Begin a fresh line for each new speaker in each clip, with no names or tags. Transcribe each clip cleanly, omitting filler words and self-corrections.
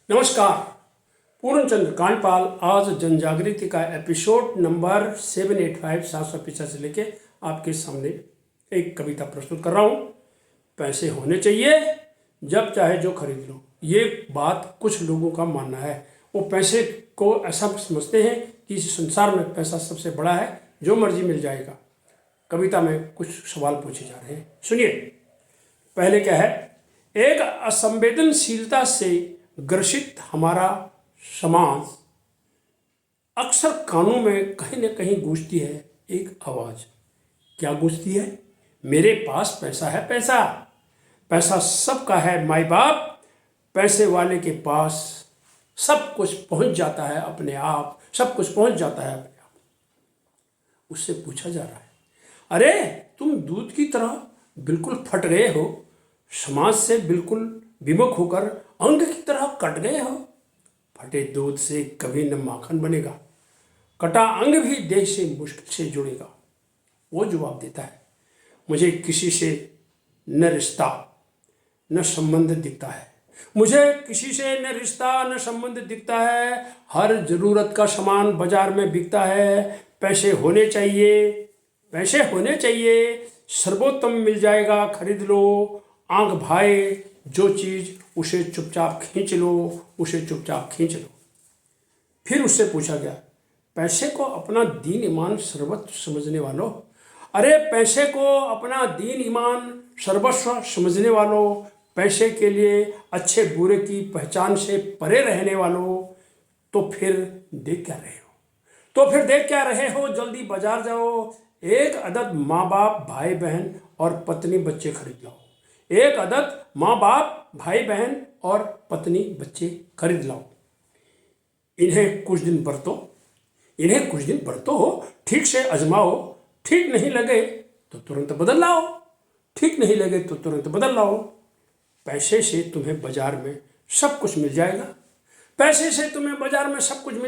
नमस्कार। पूर्णचंद्र कांडपाल आज जनजागृति का एपिसोड नंबर 785 785 से लेके आपके सामने एक कविता प्रस्तुत कर रहा हूँ। पैसे होने चाहिए, जब चाहे जो खरीद लो। ये बात कुछ लोगों का मानना है। वो पैसे को ऐसा समझते हैं कि इस संसार में पैसा सबसे बड़ा है, जो मर्जी मिल जाएगा। कविता में कुछ सवाल पूछे जा रहे हैं, सुनिए। पहले क्या है, एक असंवेदनशीलता से ग्रसित हमारा समाज, अक्सर कानों में कहीं न कहीं गूंजती है एक आवाज़। क्या गूंजती है? मेरे पास पैसा है, पैसा पैसा सबका है माई बाप। पैसे वाले के पास सब कुछ पहुंच जाता है अपने आप, सब कुछ पहुंच जाता है अपने आप। उससे पूछा जा रहा है, अरे तुम दूध की तरह बिल्कुल फट गए हो, समाज से बिल्कुल विमुख होकर अंग की तरह कट गए हो। फटे दूध से कभी न माखन बनेगा, कटा अंग भी देह से मुश्किल से जुड़ेगा। वो जवाब देता है, मुझे किसी से न रिश्ता न संबंध दिखता है, मुझे किसी से न रिश्ता न संबंध दिखता है। हर जरूरत का सामान बाजार में बिकता है। पैसे होने चाहिए, पैसे होने चाहिए, सर्वोत्तम मिल जाएगा, खरीद लो। आंख भाए जो चीज़, उसे चुपचाप खींच लो, उसे चुपचाप खींच लो। फिर उससे पूछा गया, पैसे को अपना दीन ईमान सर्वस्व समझने वालों, अरे पैसे को अपना दीन ईमान सर्वस्व समझने वालों, पैसे के लिए अच्छे बुरे की पहचान से परे रहने वालों, तो फिर देख क्या रहे हो? जल्दी बाजार जाओ, एक अदद माँ बाप भाई बहन और पत्नी बच्चे खरीद लाओ। एक अदद माँ बाप भाई बहन और पत्नी बच्चे खरीद लाओ। इन्हें कुछ दिन बरतो, ठीक से आजमाओ। ठीक नहीं लगे तो तुरंत बदल लाओ। पैसे से तुम्हें बाजार में सब कुछ मिल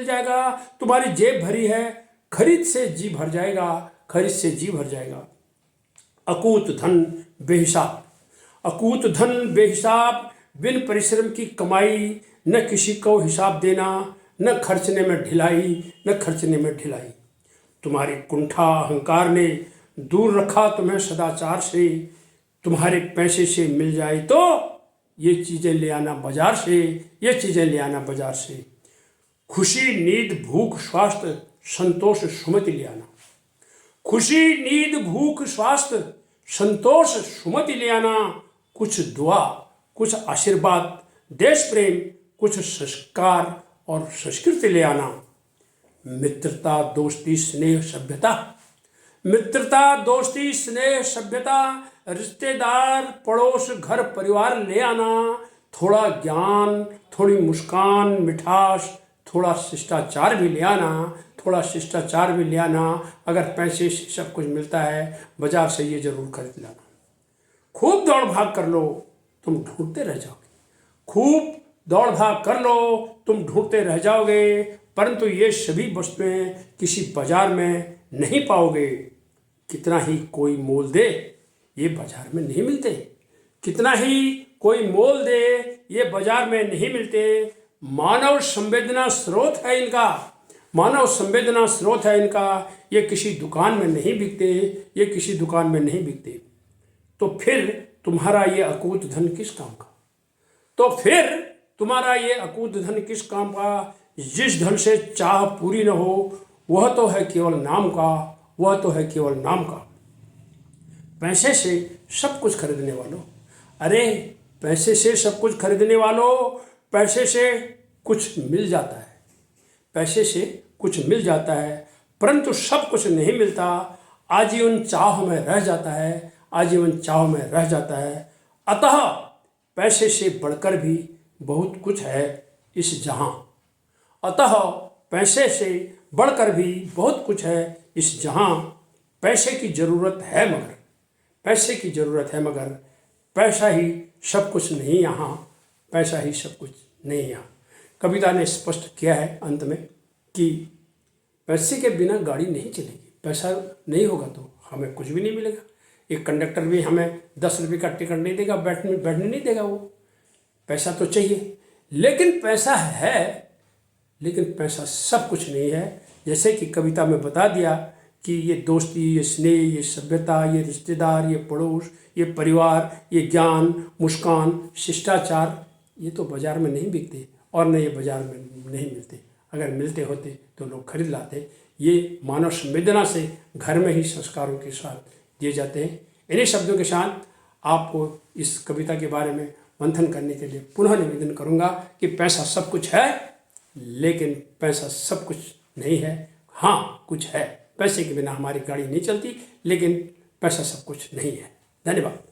जाएगा। तुम्हारी जेब भरी है, खरीद से जी भर जाएगा। अकूत धन बेहिसाब, बिन परिश्रम की कमाई, न किसी को हिसाब देना, न खर्चने में ढिलाई। तुम्हारी कुंठा अहंकार ने दूर रखा तुम्हें सदाचार से। तुम्हारे पैसे से मिल जाए तो ये चीज़ें ले आना बाजार से। खुशी नींद भूख स्वास्थ्य संतोष सुमति ले आना। कुछ दुआ, कुछ आशीर्वाद, देश प्रेम, कुछ संस्कार और संस्कृति ले आना। मित्रता दोस्ती स्नेह सभ्यता, रिश्तेदार पड़ोस घर परिवार ले आना। थोड़ा ज्ञान, थोड़ी मुस्कान, मिठास, थोड़ा शिष्टाचार भी ले आना। अगर पैसे से सब कुछ मिलता है, बाजार से ये जरूर खरीद लाना। खूब दौड़ भाग कर लो, तुम ढूंढते रह जाओगे, परंतु ये सभी वस्तुएं किसी बाजार में नहीं पाओगे। कितना ही कोई मोल दे, ये बाजार में नहीं मिलते। मानव संवेदना स्रोत है इनका। ये किसी दुकान में नहीं बिकते। तो फिर तुम्हारा ये अकूत धन किस काम का? जिस धन से चाह पूरी न हो, वह तो है केवल नाम का। पैसे से सब कुछ खरीदने वालों, अरे पैसे से सब कुछ खरीदने वालों, पैसे से कुछ मिल जाता है, परंतु सब कुछ नहीं मिलता। आजीवन चाह में रह जाता है। अतः पैसे से बढ़कर भी बहुत कुछ है इस जहां। पैसे की जरूरत है मगर पैसा ही सब कुछ नहीं यहाँ। कविता ने स्पष्ट किया है अंत में कि पैसे के बिना गाड़ी नहीं चलेगी। पैसा नहीं होगा तो हमें कुछ भी नहीं मिलेगा। एक कंडक्टर भी हमें 10 रुपये का टिकट नहीं देगा, बैठने नहीं देगा। वो पैसा तो चाहिए। लेकिन पैसा है, लेकिन पैसा सब कुछ नहीं है। जैसे कि कविता में बता दिया कि ये दोस्ती, ये स्नेह, ये सभ्यता, ये रिश्तेदार, ये पड़ोस, ये परिवार, ये ज्ञान, मुस्कान, शिष्टाचार, ये तो बाज़ार में नहीं बिकते और न ये बाज़ार में नहीं मिलते। अगर मिलते होते तो लोग खरीद लाते। ये मानव संवेदना से घर में ही संस्कारों के साथ दिए जाते हैं। इन्हीं शब्दों के साथ आपको इस कविता के बारे में मंथन करने के लिए पुनः निवेदन करूंगा कि पैसा सब कुछ है, लेकिन पैसा सब कुछ नहीं है। हाँ, कुछ है। पैसे के बिना हमारी गाड़ी नहीं चलती, लेकिन पैसा सब कुछ नहीं है। धन्यवाद।